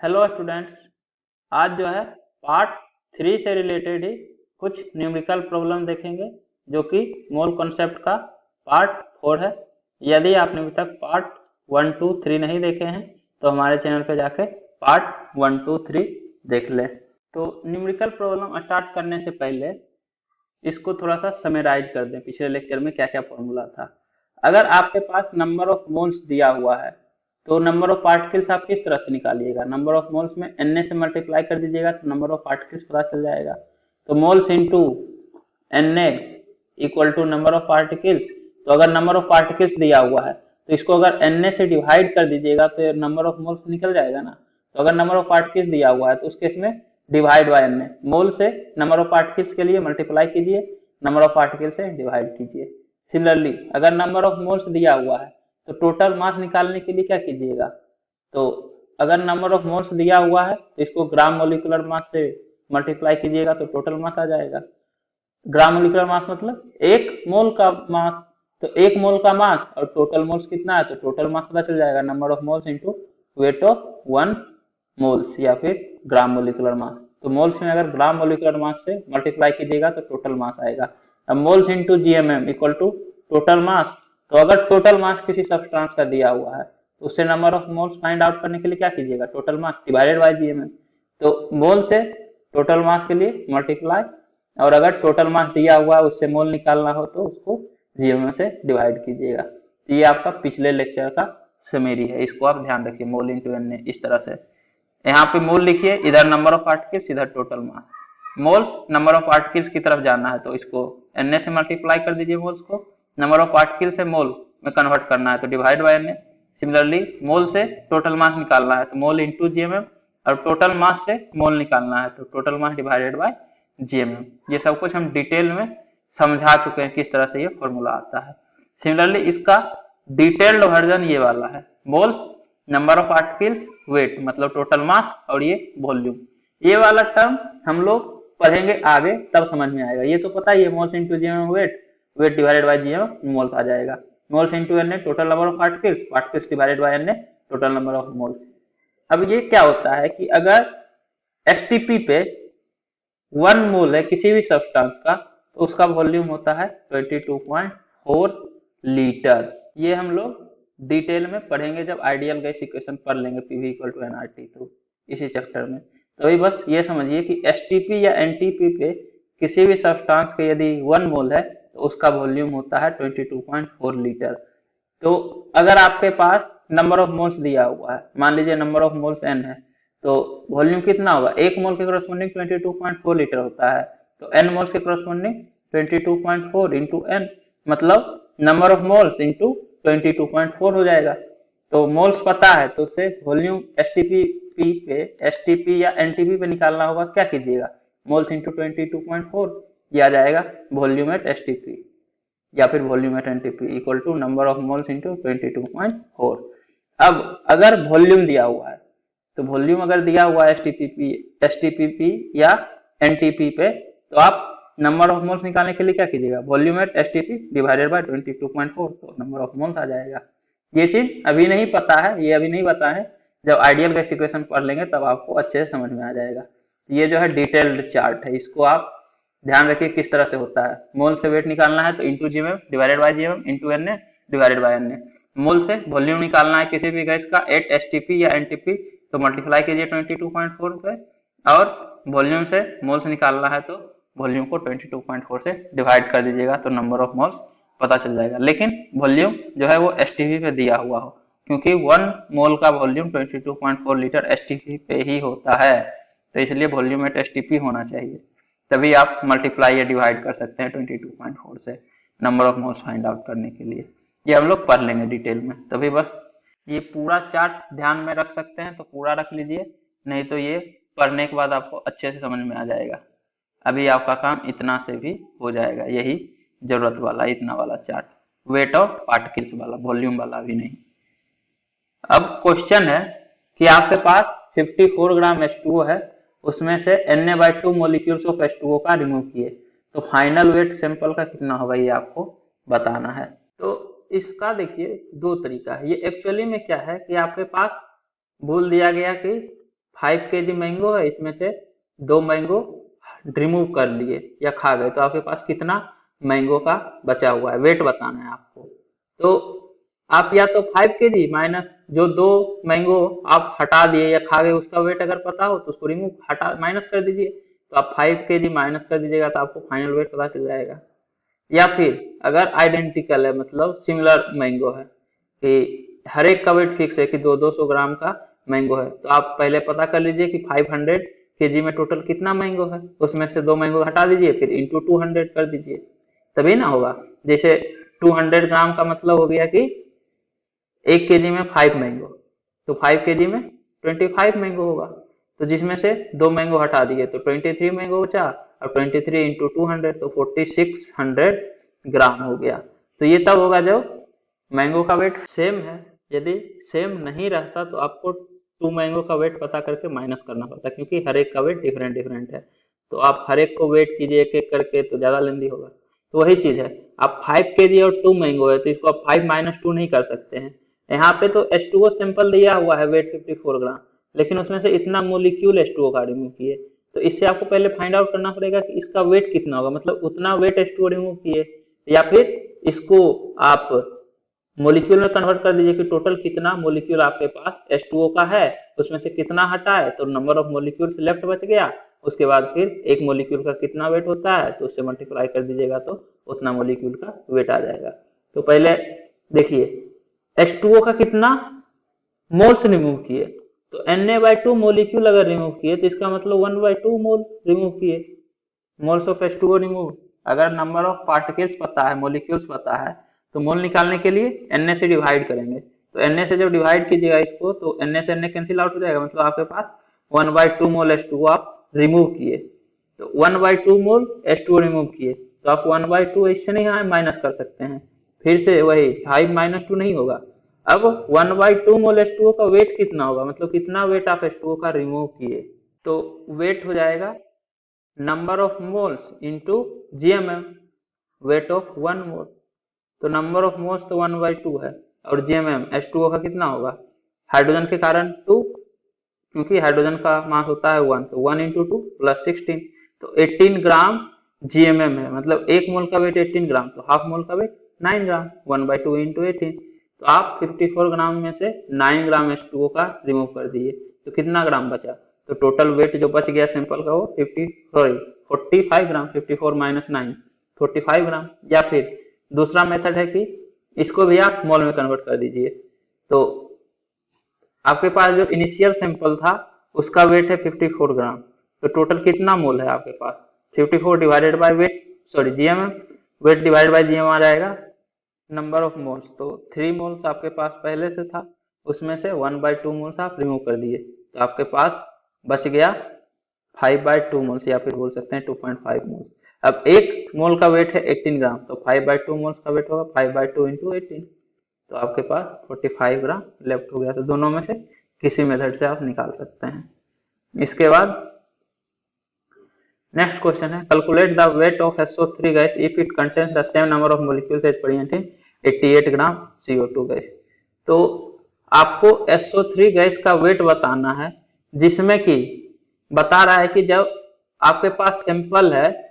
Hello students. आज जो है पार्ट 3 से रिलेटेड ही कुछ न्यूमेरिकल प्रॉब्लम देखेंगे जो कि मोल कॉन्सेप्ट का पार्ट 4 है। यदि आपने अभी तक पार्ट 1, 2, 3 नहीं देखे हैं तो हमारे चैनल पे जाके पार्ट 1, 2, 3 देख लें। तो न्यूमेरिकल प्रॉब्लम स्टार्ट करने से पहले इसको थोड़ा सा समराइज कर दें, पिछले लेक्चर में क्या क्या फॉर्मूला था। अगर आपके पास नंबर ऑफ मोल्स दिया हुआ है तो नंबर ऑफ पार्टिकल्स आप किस तरह से निकालिएगा? नंबर ऑफ मोल्स में एन से मल्टीप्लाई कर दीजिएगा तो नंबर ऑफ पार्टिकल्स पता चल जाएगा। तो moles into N equal to number of particles. तो अगर नंबर ऑफ पार्टिकल्स दिया हुआ है तो इसको अगर एन से डिवाइड कर दीजिएगा तो नंबर ऑफ मोल्स निकल जाएगा ना। तो अगर नंबर ऑफ पार्टिकल्स दिया हुआ है तो उस केस में डिवाइड बाय एन, मोल से नंबर ऑफ पार्टिकल्स के लिए मल्टीप्लाई कीजिए, नंबर ऑफ पार्टिकल से डिवाइड कीजिए। सिमिलरली अगर नंबर ऑफ मोल्स दिया हुआ है तो टोटल मास निकालने के लिए क्या कीजिएगा? तो अगर नंबर ऑफ मोल्स दिया हुआ है तो इसको ग्राम मोलिकुलर मास से मल्टीप्लाई कीजिएगा तो टोटल मास आ जाएगा। ग्राम मोलिकुलर मास मतलब एक मोल का मास। तो एक मोल का मास और टोटल मोल्स कितना है तो टोटल मास पता चल जाएगा, number of moles into weight of 1 moles या फिर ग्राम मोलिकुलर मास। तो मोल्स में अगर ग्राम मोलिकुलर मास से मल्टीप्लाई कीजिएगा तो टोटल मास आएगा। अब moles into GMM equal to total mass. तो अगर टोटल मास किसी सब्सटेंस का दिया हुआ है तो उससे number of moles find out करने के लिए क्या कीजिएगा? Total mass divided by GMM. तो मोल से टोटल मास के लिए मल्टीप्लाई, और अगर टोटल मास दिया हुआ है उससे मोल निकालना हो तो उसको जीएमएम से डिवाइड कीजिएगा। तो ये आपका पिछले लेक्चर का समरी है, इसको आप ध्यान रखिए। मोल इंटू एन इस तरह से, यहाँ पे मोल लिखिए, इधर नंबर ऑफ पार्टिकल्स, इधर total mass. Moles number of particles की तरफ जाना है तो इसको एन से मल्टीप्लाई कर दीजिए, मोल्स को। नंबर ऑफ पार्टिकल्स से मोल में कन्वर्ट करना है तो डिवाइड बाय एन। सिमिलरली मोल से टोटल मास निकालना है तो मोल इंटू जीएमएम, और टोटल मास से मोल निकालना है तो total mass divided by GMM. ये सब कुछ हम डिटेल में समझा चुके हैं किस तरह से ये फॉर्मूला आता है। सिमिलरली इसका डिटेल्ड वर्जन ये वाला है, moles number of particles weight मतलब टोटल मास और ये वॉल्यूम। ये वाला टर्म हम लोग पढ़ेंगे आगे तब समझ में आएगा। ये तो पता ही है, moles into GM weight, weight divided by GM moles आ जाएगा। Moles into N total number of particles, particles divided by N total number of moles. अब ये क्या होता है कि अगर एसटीपी पे 1 मोल है किसी भी सब्सटेंस का तो उसका वॉल्यूम होता है 22.4 लीटर। ये हम लोग डिटेल में पढ़ेंगे जब आइडियल गैस इक्वेशन पढ़ लेंगे, पीवी इक्वल टू एनआरटी, तो इसी चैप्टर में। तो अभी बस ये समझिए कि एसटीपी या एनटीपी पे किसी भी सब्सटेंस के यदि 1 मोल है तो उसका वॉल्यूम होता है 22.4 लीटर। तो अगर आपके पास नंबर ऑफ मोल्स दिया हुआ है, मान लीजिए नंबर ऑफ मोल्स एन है, तो वॉल्यूम कितना होगा? एक मोल के करस्पॉन्डिंग 22.4 लीटर होता है, तो एन मोल्स के करस्पॉन्डिंग 22.4 इंटू एन, मतलब नंबर ऑफ मोल्स इंटू 22.4 हो जाएगा। तो मोल्स पता है तो उससे वॉल्यूम एसटीपी या एनटीपी पे निकालना होगा, क्या कीजिएगा? मोल्स इंटू 22.4, यह आ जाएगा वॉल्यूम एट एसटीपी या फिर volume at NTP equal to number of moles into 22.4। अब अगर वॉल्यूम दिया हुआ है तो वॉल्यूम अगर दिया हुआ है एसटीपी या एनटीपी पे तो आप नंबर ऑफ मोल्स निकालने के लिए क्या कीजिएगा? Volume at STP divided by 22.4, तो नंबर ऑफ मोल्स आ जाएगा। ये चीज अभी नहीं पता है, ये अभी नहीं पता है, जब आइडियल गैस इक्वेशन पढ़ लेंगे तब आपको अच्छे से समझ में आ जाएगा। ये जो है डिटेल्ड चार्ट है, इसको आप ध्यान रखिए किस तरह से होता है। मोल से वेट निकालना है तो into GM divided by GM into N divided by N. Mole से वॉल्यूम निकालना है किसी भी गैस का एट एसटीपी या एनटीपी तो मल्टीप्लाई कीजिए 22.4 पे, और वॉल्यूम से मोल्स निकालना है तो वॉल्यूम को 22.4 से डिवाइड कर दीजिएगा तो नंबर ऑफ मोल्स पता चल जाएगा। लेकिन वॉल्यूम जो है वो एसटीपी पे दिया हुआ हो, क्योंकि 1 मोल का वॉल्यूम 22.4 लीटर एसटीपी पे ही होता है, तो इसलिए वॉल्यूम एट एसटीपी होना चाहिए। तभी आप मल्टीप्लाई या डिवाइड कर सकते हैं 22.4 से number of moles find out करने के लिए। ये हम लोग पढ़ लेंगे डिटेल में। तभी बस ये पूरा चार्ट ध्यान में रख सकते हैं तो पूरा रख लीजिए, नहीं तो ये पढ़ने के बाद आपको अच्छे से समझ में आ जाएगा। अभी आपका काम इतना से भी हो जाएगा, यही जरूरत वाला इतना वाला चार्ट, वेट ऑफ पार्टिकल्स वाला, वॉल्यूम वाला भी नहीं। अब क्वेश्चन है कि आपके पास 54 ग्राम H2O है, उसमें से Na/2 मोलिक्यूल्स ऑफ H2O का रिमूव किए, तो फाइनल वेट सैंपल का कितना होगा ये आपको बताना है। तो इसका देखिए 2 तरीका है। ये एक्चुअली में क्या है कि आपके पास बोल दिया गया कि 5 kg मैंगो है, इसमें से 2 मैंगो रिमूव कर लिए या खा गए, तो आपके पास कितना मैंगो का बचा हुआ है, वेट बताना है आपको। तो आप या तो 5 kg माइनस जो 2 मैंगो आप हटा दिए या खा गए उसका वेट अगर पता हो तो उसको रिमूव हटा माइनस कर दीजिए, तो आप 5 kg माइनस कर दीजिएगा तो आपको फाइनल वेट पता चल जाएगा। या फिर अगर आइडेंटिकल है, मतलब सिमिलर मैंगो है कि हर एक का वेट फिक्स है कि 200 ग्राम का मैंगो है, तो आप पहले पता कर लीजिए कि 500 kg में टोटल कितना मैंगो है, उसमें से 2 मैंगो हटा दीजिए, फिर इंटू 200 कर दीजिए, तभी ना होगा। जैसे 200 ग्राम का मतलब हो गया कि 1 kg में 5 मैंगो, तो 5 kg में 25 मैंगो होगा, तो जिसमें से 2 मैंगो हटा दिए तो 23 मैंगो बचा, और 23 इंटू 200 तो 4600 ग्राम हो गया। तो ये तब होगा जब मैंगो का वेट सेम है। यदि सेम नहीं रहता तो आपको 2 मैंगो का वेट पता करके माइनस करना पड़ता, क्योंकि हर एक का वेट डिफरेंट डिफरेंट है, तो आप हर एक को वेट कीजिए एक एक करके तो ज्यादा लेंदी होगा। तो वही चीज है, आप 5 kg और 2 मैंगो है तो इसको आप 5 माइनस 2 नहीं कर सकते हैं। यहाँ पे तो H2O सिंपल दिया हुआ है वेट 54 ग्राम, लेकिन उसमें से इतना मोलिक्यूल H2O का रिमूव किए, तो इससे आपको पहले फाइंड आउट करना पड़ेगा कि इसका वेट कितना होगा, मतलब उतना वेट H2O रिमूव किए, या फिर इसको आप मोलिक्यूल में कन्वर्ट कर दीजिए कि टोटल कितना मोलिक्यूल आपके पास H2O का है, उसमें से कितना हटा है तो नंबर ऑफ मोलिक्यूल लेफ्ट बच गया, उसके बाद फिर एक मोलिक्यूल का कितना वेट होता है तो उससे मल्टीप्लाई कर दीजिएगा तो उतना मोलिक्यूल का वेट आ जाएगा। तो पहले देखिए H2O का कितना मोल्स रिमूव किए, तो Na/2 मोलिक्यूल अगर रिमूव किए तो इसका मतलब 1/2 मोल रिमूव किए, मोल्स ऑफ H2O रिमूव। अगर नंबर ऑफ पार्टिकल्स पता है, मोलिक्यूल्स पता है, तो मोल निकालने के लिए Na से डिवाइड करेंगे, तो Na से जब डिवाइड कीजिएगा इसको तो Na से Na कैंसिल आउट हो जाएगा, मतलब आपके पास 1/2 मोल H2O आप रिमूव किए, तो 1/2 मोल H2O रिमूव किए, तो आप 1/2 इससे नहीं माइनस कर सकते हैं, फिर से वही 5 माइनस 2 नहीं होगा। अब 1/2 मोल H2O का वेट कितना होगा, मतलब कितना वेट आप H2O का रिमूव किए, तो वेट हो जाएगा number of moles into GMM, weight of 1 मोल, तो नंबर ऑफ मोल्स तो 1/2 है, और GMM H2O का कितना होगा, हाइड्रोजन के कारण 2, क्योंकि हाइड्रोजन का मास होता है 1, तो 1 इंटू 2 प्लस 16, तो 18 ग्राम GMM है, मतलब एक मोल का वेट 18 ग्राम, तो हाफ मोल का वेट 9 ग्राम, 1/2 इंटू 18, तो आप 54 ग्राम में से 9 ग्राम H2O का रिमूव कर दिए, तो कितना ग्राम बचा, तो टोटल वेट जो बच गया सिंपल का वो 45 ग्राम, 54 माइनस 9 45 ग्राम। या फिर दूसरा मेथड है कि इसको भी आप मोल में कन्वर्ट कर दीजिए, तो आपके पास जो इनिशियल सैंपल था उसका वेट है 54 ग्राम, तो टोटल कितना मोल है आपके पास, 54 divided by weight, sorry GMM, wait divided bye GMM आ जाएगा नंबर ऑफ मोल्स, तो 3 मोल्स आपके पास पहले से था, उसमें से 1/2 मोल्स आप रिमूव कर दिए, तो आपके पास बच गया 5/2 मोल्स, या फिर बोल सकते हैं 2.5 मोल्स। अब एक मोल का वेट है 18 ग्राम, तो 5/2 मोल्स का वेट होगा 5/2 इंटू 18, तो आपके पास 45 ग्राम लेफ्ट हो गया। तो दोनों में से किसी मेथड से आप निकाल सकते हैं। इसके बाद नेक्स्ट क्वेश्चन है, calculate the weight of SO3 gas if it contains the same number of molecules as present in 88 gram CO2 gas. तो आपको SO3 गैस का वेट बताना है, जिसमें कि बता रहा है कि जब आपके पास सैंपल है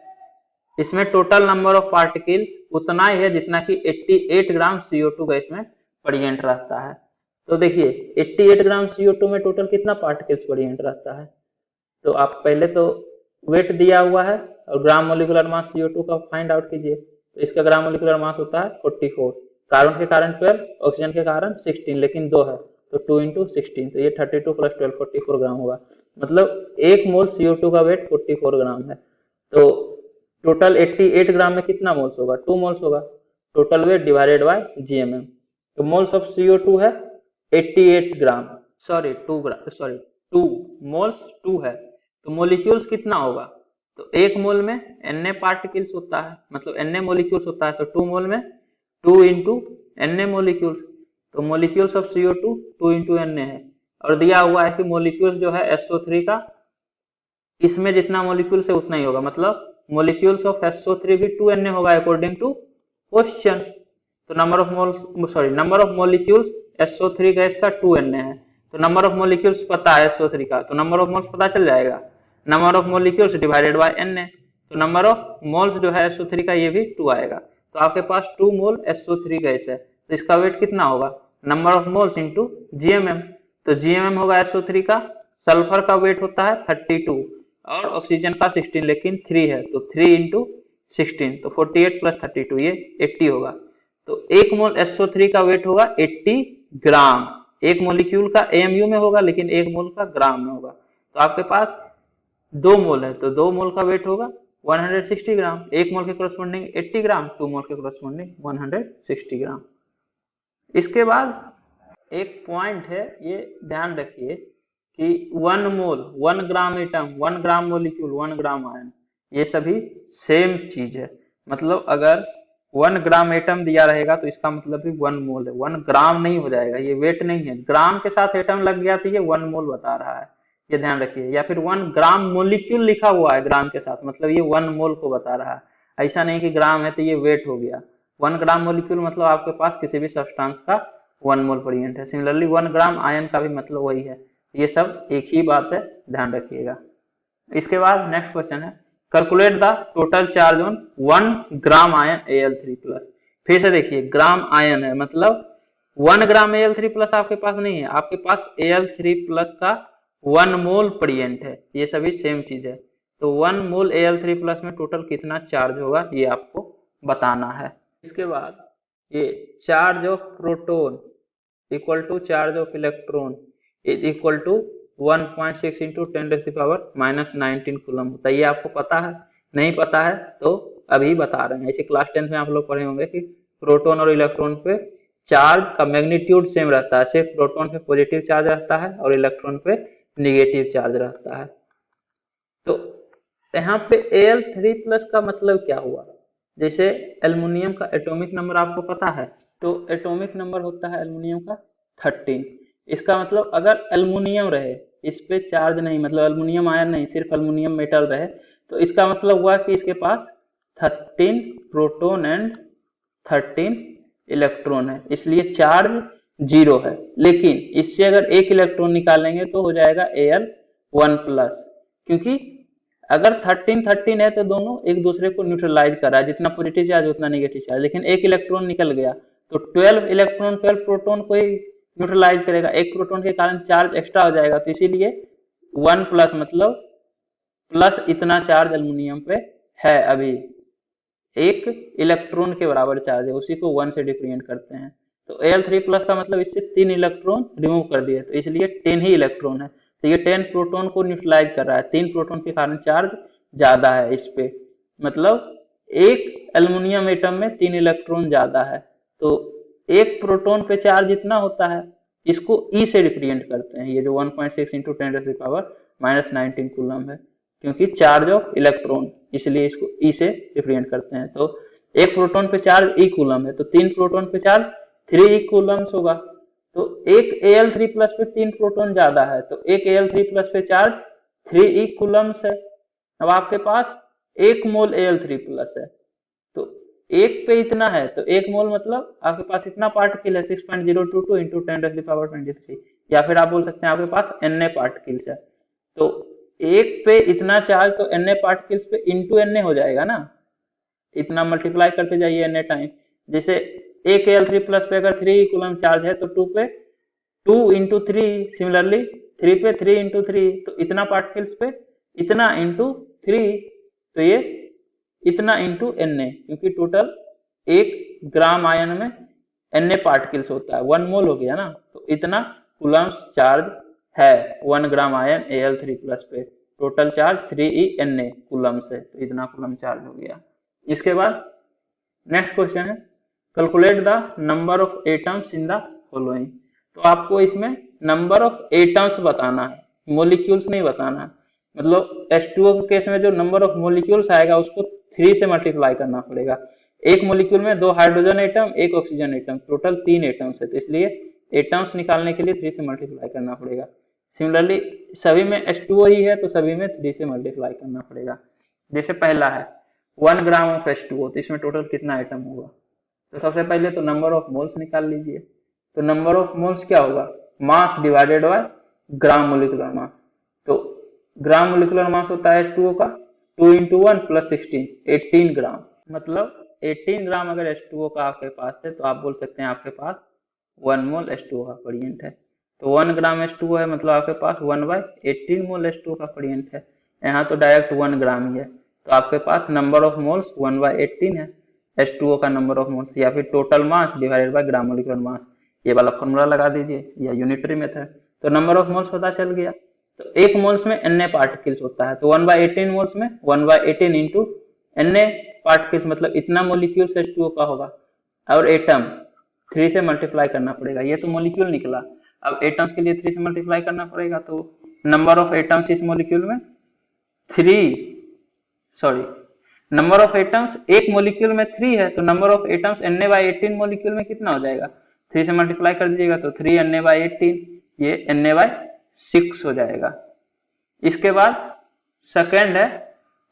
इसमें टोटल नंबर ऑफ पार्टिकल्स उतना ही है जितना कि 88 ग्राम CO2 गैस में प्रेजेंट रहता है। तो देखिए 88 ग्राम CO2 में टोटल कितना पार्टिकल्स प्रेजेंट रहता है, तो आप पहले तो वेट दिया हुआ है और ग्राम मोलिकुलर मास CO2 का फाइंड आउट कीजिए, तो इसका ग्राम मोलिकुलर मास होता है 44, कार्बन के कारण 12, ऑक्सीजन के कारण 16, लेकिन 2 है तो 2 इंटू 16, तो ये 32 प्लस 12 44 ग्राम होगा, मतलब एक मोल CO2 का वेट 44 ग्राम है। तो टोटल 88 ग्राम में कितना मोल्स होगा, 2 मोल्स होगा, total weight divided bye GMM, तो मोल्स ऑफ CO2 है 88 ग्राम, सॉरी 2 मोल्स 2 है, तो मोलिक्यूल्स कितना होगा, तो एक मोल में Na पार्टिकल्स होता है, मतलब Na मोलिक्यूल्स होता है, तो 2 मोल में 2 इंटू Na मोलिक्यूल्स, तो molecules of CO2 2 into Na है, और दिया हुआ है कि मोलिक्यूल्स जो है SO3 का इसमें जितना मोलिक्यूल्स है उतना ही होगा, मतलब मोलिक्यूल्स ऑफ SO3 भी 2Na होगा अकॉर्डिंग टू क्वेश्चन, तो number of molecules SO3 gas का 2Na है, तो नंबर ऑफ मोलिक्यूल्स पता है SO3 का, तो नंबर ऑफ मोल्स पता चल जाएगा। Number of molecules divided by Na, तो नंबर ऑफ मोल्स जो है SO3 का ये भी 2 आएगा। तो आपके पास 2 मोल SO3 गैस है, तो इसका वेट कितना होगा, number of moles into GMM। तो GMM होगा SO3 का, सल्फर का वेट होता है 32 और ऑक्सीजन का 16, लेकिन 3 है तो 3 इंटू 16, तो 48 प्लस 32 ये 80 होगा। तो 1 मोल SO3 का वेट होगा 80 ग्राम। एक मोलिक्यूल का AMU में होगा लेकिन 1 मोल का ग्राम में होगा। तो आपके पास 2 मोल है तो 2 मोल का वेट होगा 160 ग्राम। 1 मोल के कोरस्पॉन्डिंग 80 ग्राम, 2 मोल के कोरस्पॉन्डिंग 160 ग्राम। इसके बाद एक पॉइंट है, ये ध्यान रखिए कि 1 मोल 1 ग्राम एटम 1 ग्राम मोलिक्यूल 1 ग्राम आयन ये सभी सेम चीज है। मतलब अगर 1 ग्राम एटम दिया रहेगा तो इसका मतलब भी 1 मोल है, 1 ग्राम नहीं हो जाएगा, ये वेट नहीं है। ग्राम के साथ एटम लग गया तो ये 1 मोल बता रहा है, ये ध्यान रखिए। या फिर 1 ग्राम मोलिक्यूल लिखा हुआ है ग्राम के साथ, मतलब ये 1 मोल को बता रहा है। ऐसा नहीं कि ग्राम है तो ये वेट हो गया। 1 ग्राम मोलिक्यूल मतलब आपके पास किसी भी सब्सटेंस का 1 मोल प्रेजेंट है। सिमिलरली 1 ग्राम आयन का भी मतलब वही है। ये सब एक ही बात है, ध्यान रखिएगा। इसके बाद नेक्स्ट क्वेश्चन है, calculate the total charge on 1 gram ion Al3+। फिर से देखिए, ग्राम आयन है मतलब 1 ग्राम Al3+ आपके पास नहीं है, आपके पास Al3+ का 1 मोल प्रेजेंट है। ये सभी सेम चीज है। तो 1 मोल Al3+ में टोटल कितना चार्ज होगा ये आपको बताना है। इसके बाद ये charge of proton equal to charge of electron is equal to 1.6 into 10⁻⁻19 coulomb होता है। ये आपको पता है? नहीं पता है तो अभी बता रहे हैं। ऐसे क्लास 10 में आप लोग पढ़े होंगे कि प्रोटोन और इलेक्ट्रॉन पे चार्ज का मैग्नीट्यूड सेम रहता है, सिर्फ प्रोटोन पे पॉजिटिव चार्ज रहता है और इलेक्ट्रॉन पे निगेटिव चार्ज रहता है। तो यहाँ पे Al3+ का मतलब क्या हुआ? जैसे एल्युमिनियम का एटॉमिक नंबर आपको पता है, तो एटॉमिक नंबर होता है एल्युमिनियम का 13। इसका मतलब अगर एल्युमिनियम रहे, इस पे चार्ज नहीं, मतलब एल्युमिनियम आयन नहीं, सिर्फ एल्युमिनियम मेटल रहे, तो इसका मतलब हुआ कि इसके पास 13 प्रोटॉन एंड 13 इलेक्ट्रॉन है, इसलिए चार्ज 0 है। लेकिन इससे अगर एक इलेक्ट्रॉन निकालेंगे तो हो जाएगा Al1+, क्योंकि अगर 13 है तो दोनों एक दूसरे को न्यूट्रलाइज कर रहा है, जितना पॉजिटिव चार्ज उतना नेगेटिव चार्ज। लेकिन एक इलेक्ट्रॉन निकल गया तो 12 इलेक्ट्रॉन 12 प्रोटॉन को ही न्यूट्रलाइज करेगा, एक प्रोटॉन के कारण चार्ज एक्स्ट्रा हो जाएगा। तो इसीलिए 1+ मतलब प्लस इतना चार्ज एल्युमिनियम पे है, अभी एक इलेक्ट्रॉन के बराबर चार्ज है, उसी को 1 से डिफरेंशिएट करते हैं। तो Al3+ का मतलब इससे 3 इलेक्ट्रॉन रिमूव कर दिए, तो इसलिए 10 ही इलेक्ट्रॉन है। तो ये 10 प्रोटॉन को न्यूट्रलाइज कर रहा है, 3 प्रोटॉन के कारण चार्ज ज्यादा है इस पे, मतलब एक एल्युमिनियम एटम में 3 इलेक्ट्रॉन ज्यादा है। तो एक प्रोटॉन पे चार्ज इतना होता है, इसको E से रिप्रेजेंट करते हैं। ये जो 1.6 इंटू 10⁻⁻19 कूलम है, क्योंकि चार्ज ऑफ इलेक्ट्रॉन, इसलिए इसको E से रिप्रेजेंट करते हैं। तो एक प्रोटॉन पे चार्ज E कूलम है, तो 3 प्रोटॉन पे चार्ज 3 E कूलम्स होगा। तो एक Al3+ पे 3 प्रोटॉन ज्यादा है, तो एक Al3+ पे चार्ज 3 E कूलम्स है। अब आपके पास 1 मोल Al3+ है, तो एक पे इतना है, तो 1 मोल मतलब आपके पास इतना पार्टिकल है 6.022 इंटू 10⁻23, या फिर आप बोल सकते हैं आपके पास Na पार्टिकल्स है। तो एक पे इतना चार्ज, तो Na पार्टिकल्स पे इंटू Na हो जाएगा ना, इतना मल्टीप्लाई करते जाइए Na टाइम। जैसे एक Al3+ पे अगर 3 कूलम चार्ज है तो 2 पे 2 इंटू 3, सिमिलरली 3 पे 3 इंटू 3, तो इतना पार्टिकल्स पे इतना इंटू 3, तो ये इतना इंटू Na, क्योंकि टोटल 1 ग्राम आयन में Na पार्टिकल्स होता है, 1 मोल हो गया ना, तो इतना कूलम्स चार्ज है 1 ग्राम आयन Al3+ पे। टोटल चार्ज 3 Na कूलम्स है, तो इतना कूलम चार्ज हो गया। इसके बाद नेक्स्ट क्वेश्चन है, calculate the number of atoms in the following. तो आपको इसमें नंबर ऑफ एटम्स बताना है, मोलिक्यूल्स नहीं बताना है। मतलब H2O के केस में जो नंबर ऑफ मोलिक्यूल्स आएगा उसको 3 से मल्टीप्लाई करना पड़ेगा। एक मोलिक्यूल में 2 hydrogen atom 1 oxygen atom, total 3 atoms है, तो इसलिए एटम्स निकालने के लिए 3 से मल्टीप्लाई करना पड़ेगा। सिमिलरली सभी में H2O ही है तो सभी में 3 से मल्टीप्लाई करना पड़ेगा। जैसे पहला है 1 ग्राम ऑफ H2O, तो इसमें टोटल कितना आइटम होगा? तो सबसे पहले तो नंबर ऑफ मोल्स निकाल लीजिए। तो नंबर ऑफ मोल्स क्या होगा? Mass divided by gram molecular mass. तो ग्राम मोलिकुलर मास होता है H2O का 2 into 1 plus 16 18 ग्राम। मतलब 18 ग्राम अगर H2O का आपके पास है तो आप बोल सकते हैं आपके पास 1 मोल H2O का प्रेजेंट है। तो 1 ग्राम H2O है मतलब आपके पास 1/18 मोल H2O का प्रेजेंट है। यहाँ तो डायरेक्ट 1 ग्राम ही है, तो आपके पास नंबर ऑफ मोल्स 1/18 है H2O का नंबर ऑफ मोल्स, या फिर total mass divided by gram molecular mass. ये वाला फॉर्मूला लगा दीजिए या यूनिटरी मेथड, तो नंबर ऑफ मोल्स पता चल गया। तो एक मोल्स में एन पार्टिकल्स होता है, तो 1/18 मोल्स में 1/18 इंटू एन पार्टिकल्स मतलब इतना मोलिक्यूल्स H2O का होगा, और एटम 3 से मल्टीप्लाई करना पड़ेगा। ये तो मोलिक्यूल निकला, अब एटम्स के लिए 3 से मल्टीप्लाई करना पड़ेगा। तो नंबर ऑफ एटम्स इस मोलिक्यूल में 3, सॉरी नंबर ऑफ एटम्स एक मोलिक्यूल में 3 है, तो number of atoms Na/18 molecule में कितना हो जाएगा, 3 से मल्टीप्लाई कर दीजिएगा तो 3 Na/18, ये Na/6 हो जाएगा। इसके बाद सेकेंड है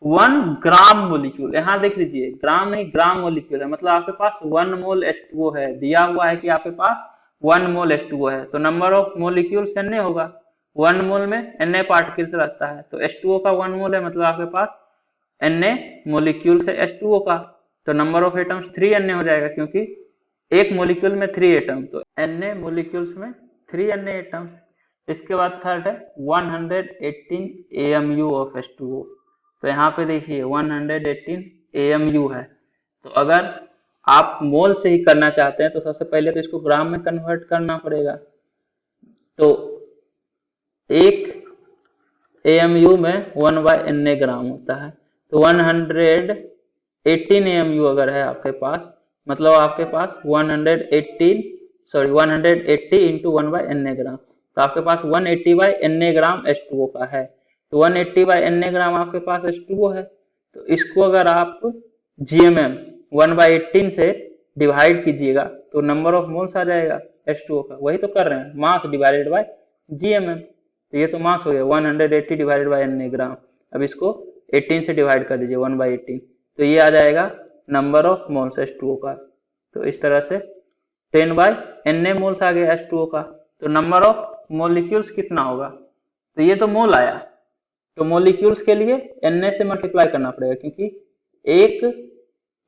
1 ग्राम मोलिक्यूल। यहाँ देख लीजिए ग्राम नहीं ग्राम मोलिक्यूल है, मतलब आपके पास 1 मोल H2O है, दिया हुआ है कि आपके पास 1 मोल H2O है, तो नंबर ऑफ मोलिक्यूल्स Na होगा। 1 मोल में Na पार्टिकल्स रहता है, तो H2O का 1 मोल है मतलब आपके पास Na मोलिक्यूल से H2O का, तो नंबर ऑफ एटम्स 3 Na हो जाएगा, क्योंकि एक मोलिक्यूल में 3 एटम, तो Na मोलिक्यूल्स में 3 Na एटम्स। इसके बाद थर्ड है 118 AMU ऑफ H2O। तो यहाँ पे देखिए 118 AMU है, तो अगर आप मोल से ही करना चाहते हैं तो सबसे पहले तो इसको ग्राम में कन्वर्ट करना पड़ेगा। तो एक AMU में 1/Na ग्राम होता है, तो 118 AMU अगर है आपके पास, मतलब आपके पास 180 इंटू 1/Na ग्राम, तो आपके पास 180/Na ग्राम H2O का है। तो 180/Na ग्राम आपके पास H2O है, तो इसको अगर आप GMM 1/18 से डिवाइड कीजिएगा तो नंबर ऑफ मोल्स आ जाएगा H2O का, वही तो कर रहे हैं, मास डिवाइडेड बाय GMM। तो ये तो मास हो गया 180 डिवाइडेड बाय Na ग्राम। अब इसको 18 से डिवाइड कर दीजिए 1/18, तो ये आ जाएगा नंबर ऑफ मोल्स H2O का। तो इस तरह से 10/Na मोल्स आ गया H2O का। तो नंबर ऑफ मोलिक्यूल्स कितना होगा, तो ये तो मोल आया, तो मोलिक्यूल्स के लिए Na से मल्टीप्लाई करना पड़ेगा, क्योंकि एक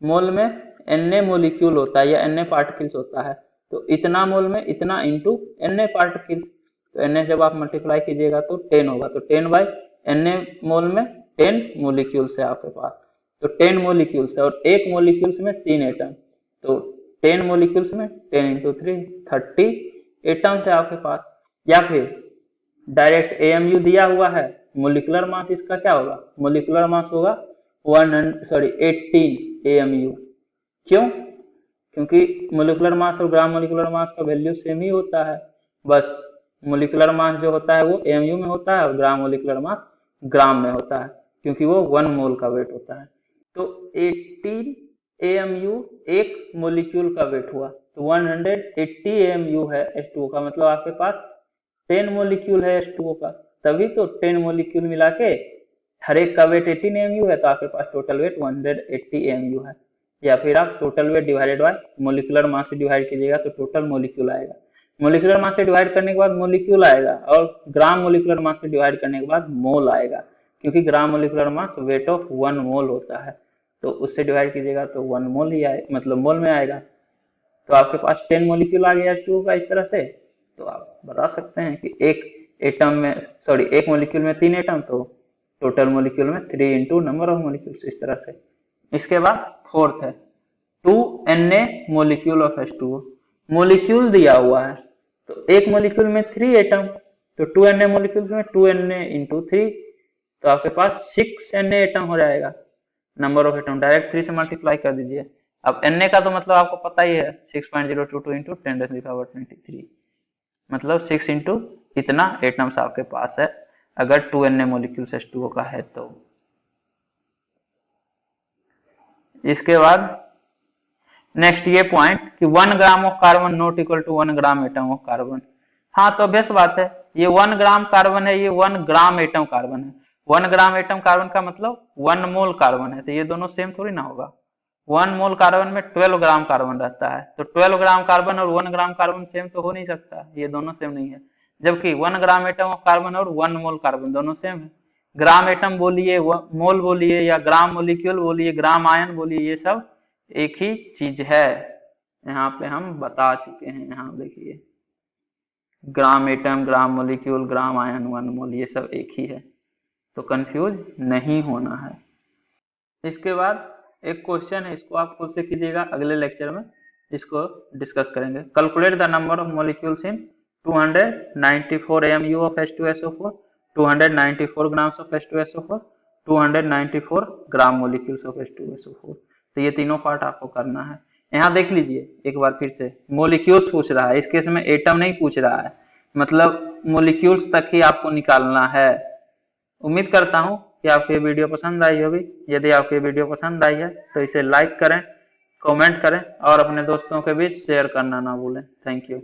मोल में Na मोलिक्यूल होता है या Na पार्टिकल्स होता है, तो इतना मोल में इतना इंटू Na पार्टिकल्स, तो Na जब आप मल्टीप्लाई कीजिएगा तो 10 होगा, तो 10/Na मोल में 10 मोलिक्यूल्स है आपके पास, तो 10 मोलिक्यूल्स है, और एक मोलिक्यूल्स में 3 एटम, तो 10 मोलिक्यूल्स में 10 इंटू 3 30 एटम्स है आपके पास। या फिर डायरेक्ट AMU दिया हुआ है, मोलिकुलर मास इसका क्या होगा, मोलिकुलर मास होगा 18 AMU। क्यों, क्योंकि मोलिकुलर मास और ग्राम मोलिकुलर मास का वैल्यू सेम ही होता है, बस मोलिकुलर मास जो होता है वो AMU में होता है और ग्राम मोलिकुलर मास ग्राम में होता है, क्योंकि वो 1 मोल का वेट होता है। तो 18 AMU एक मोलिक्यूल का वेट हुआ, तो 180 AMU है H2O का, मतलब आपके पास 10 मोलिक्यूल है H2O का, तभी तो 10 मोलिक्यूल मिला के हर एक का वेट 18 AMU है, तो आपके पास टोटल वेट 180 AMU है। या फिर आप total weight divided bye molecular mass से डिवाइड कीजिएगा तो टोटल मोलिक्यूल आएगा। मोलिकुलर मास से डिवाइड करने के बाद मोलिक्यूल आएगा, और ग्राम मोलिकुलर मास से डिवाइड करने के बाद मोल आएगा, क्योंकि gram molecular mass weight of 1 मोल होता है, तो उससे डिवाइड कीजिएगा तो 1 मोल ही आए, मतलब मोल में आएगा। तो आपके पास 10 मोलिक्यूल आ गया H2O का इस तरह से। तो आप बता सकते हैं कि एक मोलिक्यूल में 3 एटम, तो टोटल मोलिक्यूल में 3 इंटू नंबर ऑफ मोलिक्यूल्स, इस तरह से। इसके बाद फोर्थ है 2 Na molecule of H2O। Molecule दिया हुआ है, तो एक मोलिक्यूल में 3 एटम, तो 2 Na मोलिक्यूल्स में 2 Na इंटू 3, तो आपके पास 6 Na एटम हो जाएगा। नंबर ऑफ एटम डायरेक्ट 3 से मल्टीप्लाई कर दीजिए। अब Na का तो मतलब आपको पता ही है 6.022 इंटू 10⁻23, मतलब 6 इंटू इतना एटम्स आपके पास है अगर 2 Na मोलिक्यूल्स H2O का है तो। इसके बाद नेक्स्ट ये पॉइंट कि 1 gram of carbon not equal to 1 gram atom of carbon. हाँ तो बेस्ट बात है, ये 1 ग्राम कार्बन है, ये 1 ग्राम एटम कार्बन है। 1 ग्राम एटम कार्बन का मतलब 1 मोल कार्बन है, तो ये दोनों सेम थोड़ी ना होगा। 1 मोल कार्बन में 12 ग्राम कार्बन रहता है, तो 12 ग्राम कार्बन और 1 ग्राम कार्बन सेम तो हो नहीं सकता, ये दोनों सेम नहीं है। जबकि 1 ग्राम एटम ऑफ कार्बन और 1 मोल कार्बन दोनों सेम है। ग्राम एटम बोलिए, मोल बोलिए, या ग्राम मोलिक्यूल बोलिए, ग्राम आयन बोलिए, ये सब एक ही चीज है। यहाँ पे हम बता चुके हैं, यहाँ देखिए ग्राम एटम, ग्राम मोलिक्यूल, ग्राम आयन, 1 मोल, ये सब एक ही है, तो कंफ्यूज नहीं होना है। इसके बाद एक क्वेश्चन है, इसको आप खुद से कीजिएगा, अगले लेक्चर में इसको डिस्कस करेंगे। Calculate the number of molecules in 294 AMU of H2SO4, 294 grams of H2SO4, 294 gram molecules of H2SO4। तो ये तीनों पार्ट आपको करना है। यहाँ देख लीजिए एक बार फिर से, मॉलिक्यूल्स पूछ रहा है, इस केस में एटम नहीं पूछ रहा है, मतलब मॉलिक्यूल्स तक ही आपको निकालना है। उम्मीद करता हूँ कि आपको ये वीडियो पसंद आई होगी। यदि आपको ये वीडियो पसंद आई है तो इसे लाइक करें, कमेंट करें और अपने दोस्तों के बीच शेयर करना ना भूलें। Thank you.